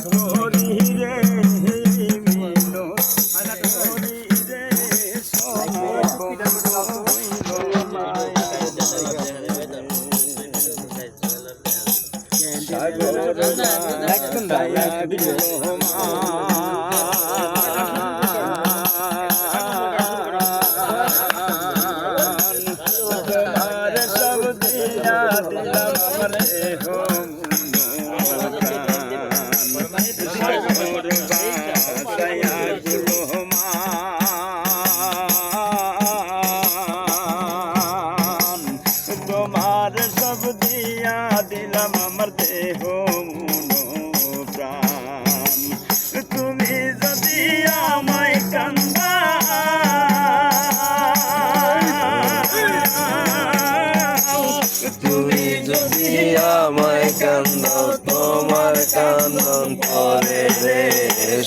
করি রে মিনতি করি রে সোনা তোমার সব দিয়া দিলাম আমার দেহ প্রাণ তুমি যদি আমায় কান্দা তুমি যদি আমায় কান্দাও তোমার কান্দন পরে রে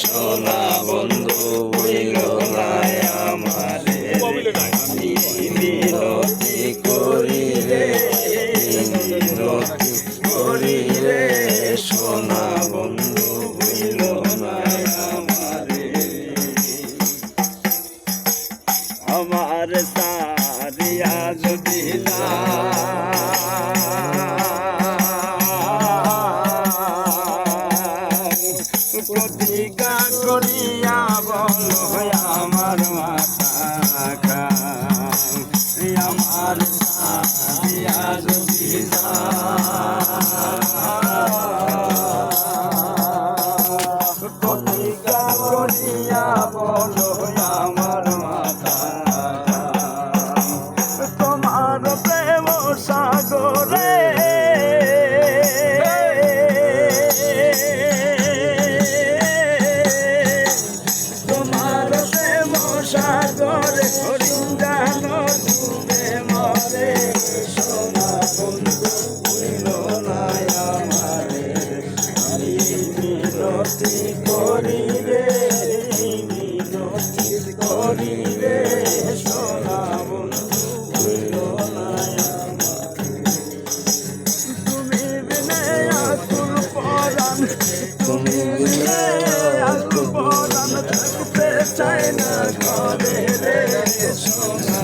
সোনা বন্ধু বইল না আমারে মিনতি করি রে মিনতি করি রে সোনা বন্ধু বইল না আমারে আমার সারিয়া যদি প্রতিজ্ঞা করিয়া বল আমার মাথা আমার সারিয়া যদি প্রতিজ্ঞা করিয়া বল আমার মাথা তোমার প্রেম সাগরে তোমার প্রেম সাগরে হরিঞ্জান ডুবে মরে সোনা বন্ধু হইল না আমারে আমি মিনতি করি রে মিনতি করি রে সোনা বন্ধু হইল না তুমি বিনে আকুল পরাণ তুমি বিনে আকুল পরাণ থাকতে চাই না ঘরে রে সোনা